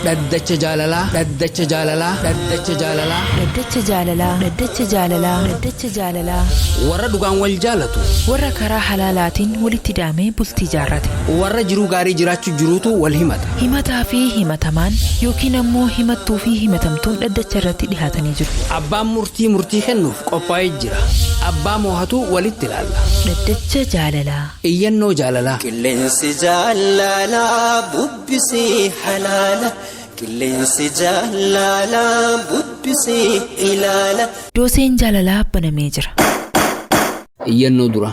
Dhaddacha jaalalaa. Dhaddacha jaalalaa. Dhaddacha jaalalaa. Dhaddacha jaalalaa. Dhaddacha jaalalaa. Dhaddacha jaalalaa. Warra dhugaan wal jaalatu. Warra karaa halaalaatiin walitti hidhamee bultii jaarrate. Warra jiruu gaarii jiraachuu jiruutu wal himata. Himataa fi himatamaan yookiin ammoo himattuu fi himatamtuun dhaddacha irratti dhihaatanii jiru. Abbaan murtii kennuuf qophaa'ee jira. Abbaa moohatu walitti ilaalla. Dhaddacha jaalalaa. Iyyannoo jaalalaa. Qilleensi jaalalaa bubbisii halaala. Qilleensi jaalalaa bubbisii ilaala. Dooseen jaalalaa banamee jira. Iyyannoo dura.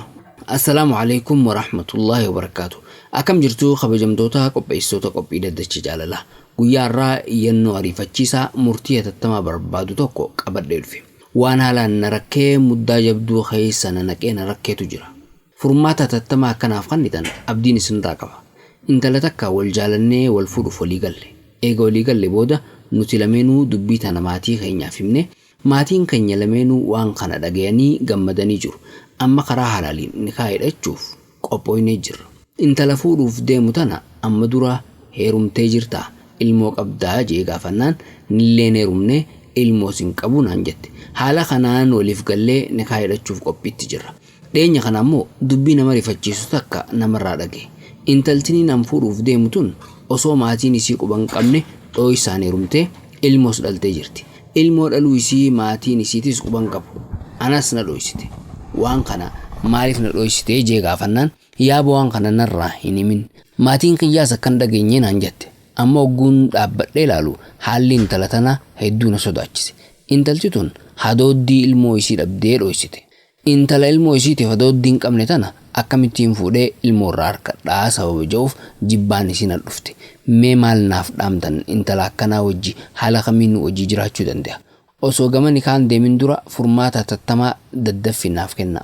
Assalaamu alaykum wa rahmatullahi wa barakaatu. Akkam jirtu kabajamtoota qopheessitoota qophii dhaddacha jaalalaa. Guyyaa irraa iyyannoo ariifachiisaa murtii hatattamaa barbaadu tokko qabadhee dhufe. Waan haalaan na rakkee muddaa jabduu keessa na naqee na rakkeetu jira. Furmaata hatattamaa akkanaaf kannitan abdiin isinirraa qaba. Intala takka wal jaalannee wal fuudhuuf walii galle. Eega walii galle booda nuti lameenuu dubbii tana maatii keenyaaf himne. Maatiin keenya lameenuu waan kana dhagayanii gammadanii jiru. Amma karaa halaaliin nikaa hidhachuuf qophooynee jirra. Intala fuudhuuf deemu tana amma dura heerumtee jirtaa ilmoo qabdaa jee gaafannaan nilleen heerumne ilmoo sin qabu naan jette. Haala kanaan waliif gallee nikaa hidhachuuf qophiitti jirra. Dhiyeenya kana ammoo dubbii nama rifachiisu takka namarraa dhage. Intaltini nam fuudhuuf deemu tun osoo maatiin isii quban qabne dhooysaan heerumtee ilmoos dhaltee jirti. Ilmoo dhaluu isii maatiin isiitis quban qabu. Anas na dhooysite. Waan kana maaliif na dhooysite jee gaafannaan yaaba waan kana narraa hin himin. Maatiin kiyyaas akkan dhageenye naan jette. Amma ogguun dhaabbadhee ilaalu haalli intala tana hedduu na sodaachise. Intalti tun hadooddii ilmoo isii dhabdee dhooysite. Intala ilmoo isiitiif hadooddii hin qabne tana akkamittiin fuudhee ilmoo irraa harkadhaa sababa ja'uuf jibbaan isiin dhufte. Mee maal naaf dhaamtan intala akkanaa wajji haala kamiin wajji jiraachuu danda'a? Osoo gama nikaan deemin dura furmaata hatattamaa daddaffi naaf kenna.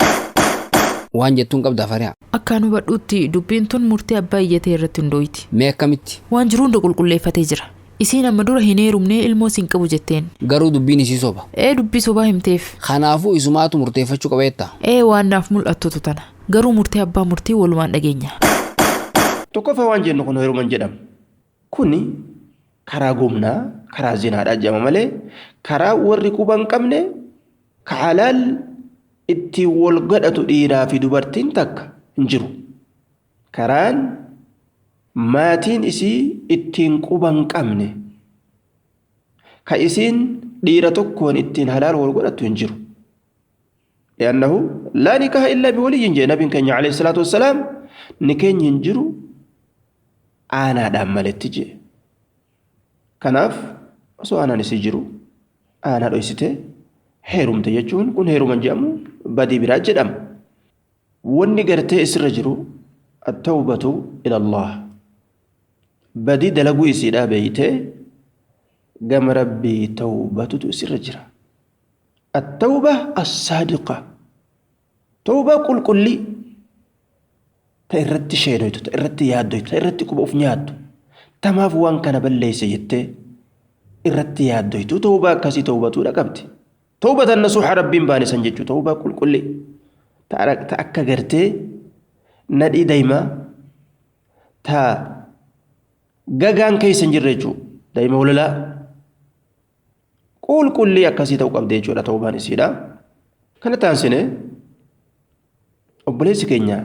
Waan jettuun qabdaa fari'a. Akkaan hubadhuutti dubbiin tun murtii abbaa iyyatee irratti hundooyti. Mee akkamitti? Waan jiru hunda qulqulleeffatee jira. Isiin amma dura hin heerumnee ilmoo sin qabu jetteen. Garuu dubbiin isii soba. Dubbii sobaa himteef. Kanaafuu isumaatu murteeffachuu qabeetta. Waan naaf mul'attutu tana. Garuu murtii abbaa murtii walumaan dhageenya. Tokkoffaa waan jennu kun heeruman jedhama. Kuni karaa gomnaa karaa zinaadhaa jedhama malee karaa warri quban qabne ka halaal itti wal gadhatu dhiiraa fi dubartiin takka hin jiru. Karaan maatiin isii ittiin quban qabne ka isiin dhiira tokkoon ittiin halaal wal godhatu hin jiru. لأنه لا نكاح إلا بولي جاء نبي كان عليه الصلاة والسلام نكين ينجرو أنا دام ملتجي كناف سو أنا نسيجرو أنا رئيسته هيروم تيجون كن هيروم جامو بدي براج دم ونقرته إسرجرو التوبة إلى الله بدي دلقو يسيدا بيته قام ربي توبة تسرجرا التوبة الصادقة توبة كل لي تيرت شيء تيرت ياد تيرت كوب نياد تما فوان كان بلي سيته إرت ياد توبة كسي توبة ركبت توبة النصوح ربي باني سنجت توبة كل لي تأكدت ندي دايما تا جاجان كي سنجرجو دايما ولا لا كل لي أكاسي توقف ديجو لا توبان سيدا كانت تانسينه أبليس كينيا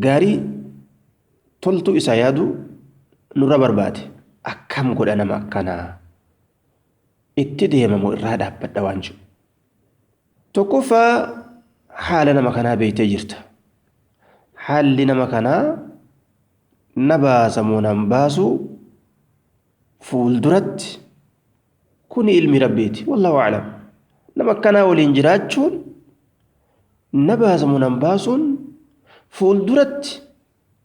غاري تلتو إسايادو نورا برباد أكام قد أنا مكانا اتدي ممو إرادة بدوانجو توقفا حالنا مكانا بيتي جرتا حالنا مكانا نباسا منباسو فول درت كوني علمي ربيتي والله أعلم نما كان ولين جراجون نباز منباسون فول درت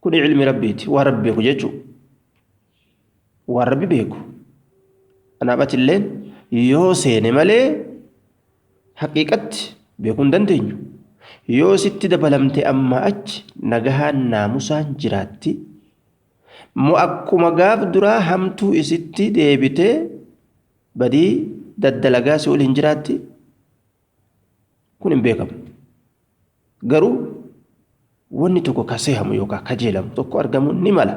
كوني علمي ربيتي وربي كججو وربي بيكو أنا بات اللين يوسين مالي حقيقة بيكون دندنيو يوسيتي دبلمتي أما أج نغهان ناموسان جراتي مو أكو مغاف درا همتو إسيتي ديبتي بدي ددلقا سؤال هنجراتي كون بيكم قرو wanni tokko kaseehamu yookaan kajeelamu tokko argamu ni mala.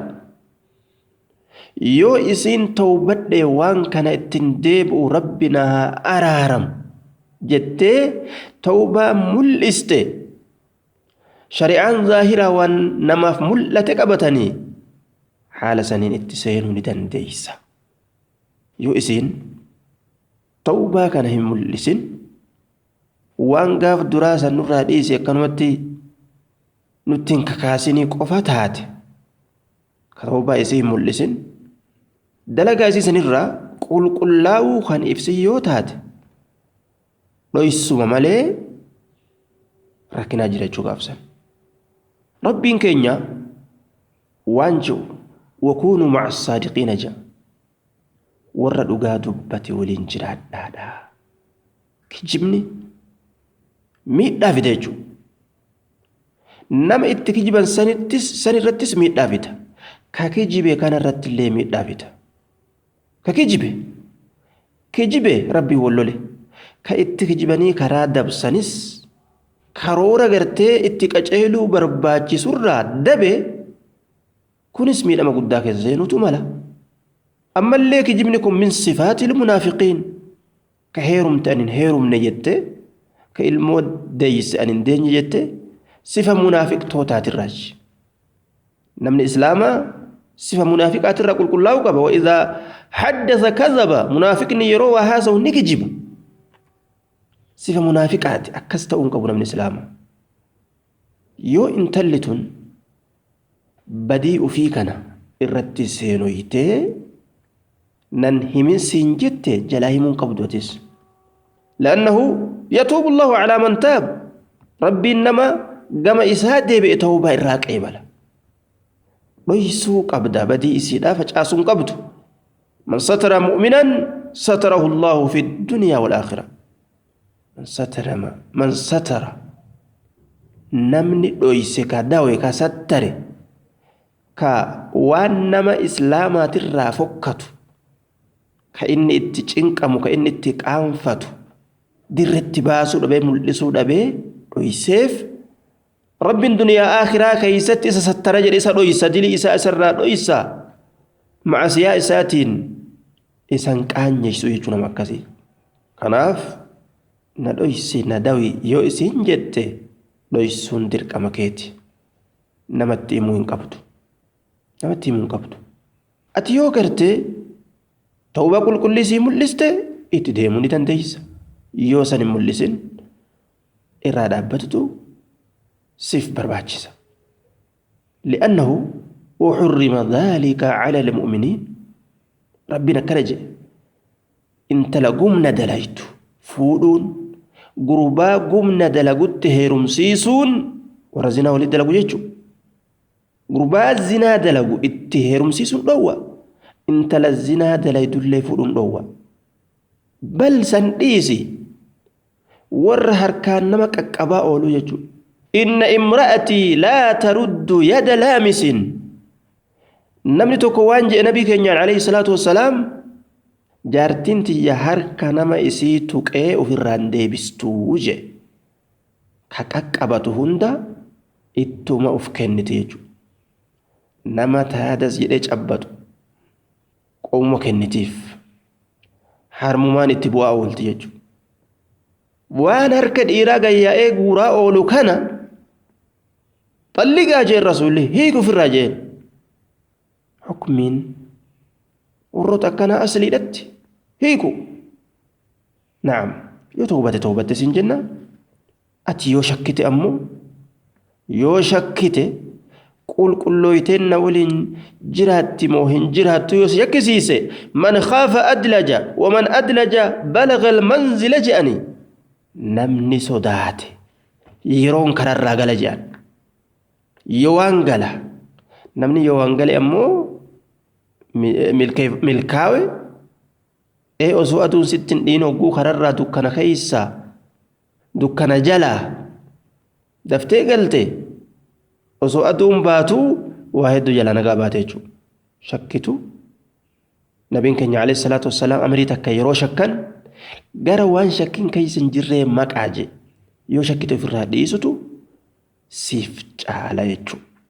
Yoo isiin tawbadhee waan kana ittiin deebi'u rabbi na araaramu jettee tawbaa mul'iste shari'aan zaahiraa waan namaaf mul'ate qabatanii haala saniin itti seenuu ni dandeeysa. Yoo isiin tawbaa kana hin mul'isin waan gaaf duraa san nurraa dhiise akkanumatti nutti hin kakaasinii qofa taate ka tawbaa isii hin mul'isin dalagaa isii sanirraa qulqullaa'uu kan ibsi yoo taate dhoysuma malee rakkinaa jira jechuu gaafsan. Rabbiin keenya waan jiru wakuunuu ma'a saadiqiina jedha warra dhugaa dubbate waliin jiraadhaadha. Kijibni miidhaa fida jechuudha. Nama itti kijiban sanirrattis miidhaa fida. Ka kijibe kanarratti illee miidhaa fida. Ka kijibe rabbii wallole. Ka itti kijibanii karaa dabsanis karoora gartee itti qaceeluu barbaachisurraa dabe kunis miidhama guddaa keessa seenutu mala. Ammallee kijibni kun min sifaatil munaafiqiin ka heerumte anin heerumne jette ka ilmoo deeyse anin deenye jette sifa munaafiqtootaatirraaji. Namni islaamaa sifa munaafiqaatirraa qulqullaa'uu qaba. Wa idhaa haddasa kazaba munaafiqni yeroo waa haasa'u ni kijibu. Sifa munaafiqaati akkas ta'uun qabu namni islaamaa. Yoo intalli tun badii ufii kana irratti seenoytee nan himin siin jette jalaa himuun qabdu atis. لأنه يتوب الله على من تاب ربي إنما قام إسادة بإتوبة الراك إبلا ليسوك أبدا بدي إسيدا فجأسون قبض من ستر مؤمنا ستره الله في الدنيا والآخرة. من ستر نمني ليسك داوي كستر كا وانما إسلامات الرافقة كإني اتجنكم كإني اتقانفتو dirretti baasuu dhabee mul'isuu dhabee dhoyseef rabbiin duniyaa akhiraa keeysatti isa sattara jedhe isa dhoysa dilii isaa isarraa dhoysa macasiyaa isaatiin isan qaanyeessu jechuu nama akkasii. Kanaaf na dhoysi na dawi yoo isiin jette dhoysuun dirqama keeti. Namatti himuu hin qabdu. Ati yoo gartee tawbaa qulqullisii mul'iste itti deemuu ni dandeeysa. Yoo san hin mul'isin irraa dhaabbatutu siif barbaachisa. li'annahu uxurrima dhaalika cala almu'miniin rabbiin akkana jedhe intala gumna dalaytu fuudhuun gurbaa gumna dalagutti heerumsiisuun warra zinaa walitti dalagu jechuudha. Gurbaa zinaa dalagu itti heerumsiisuun dhowwa intala zinaa dalaydullee fuudhuun dhowwa. Bal san dhiisi warra harkaan nama qaqqabaa ooluu jechuudha. Inna imra'atii laa taruddu yada laamisin. Namni tokko waan jedhe nabii keenyaan alayhi salaatu wassalaam jaartiin tiyya harka nama isii tuqee ofirraan deebistuu jedhe. Ka qaqqabatu hunda ittuma of kennite jechuudha. Nama taadas jedhee cabbatu qooma kennitiif harmumaan itti bu'aa oolti jechuudha. Waan harka dhiiraa gayyaa'ee guuraa oolu kana xalligaa jeen rasuulli hiiku ofirraa jeen hukmiin warroota akkanaa asliidhatti hiiku. Naam yoo tawbatte siin jenna. Ati yoo shakkite ammoo yoo shakkite qulqullooyteen na waliin jiraatti moo hin jiraattu yoo si shakkisiise man khaafa adlaja waman adlaja balaga almanzila je'anii namni sodaate yeroon kararraa gala je'an. Yoo waan gala namni yoo waan gale ammoo milkaawe osoo aduun sittin dhiin hogguu kararraa dukkana keeysaa dukkana jalaa daftee galte osoo aduun baatuu waa hedduu jala nagaa baate jechuudha. Shakkitu nabiin keenya alayhi salaatu wassalaam amrii takka yeroo shakkan gara waan shakkiin keeysa hin jirree maqaa je yoo shakkite ofirraa dhiisutu siif caala jechuudha.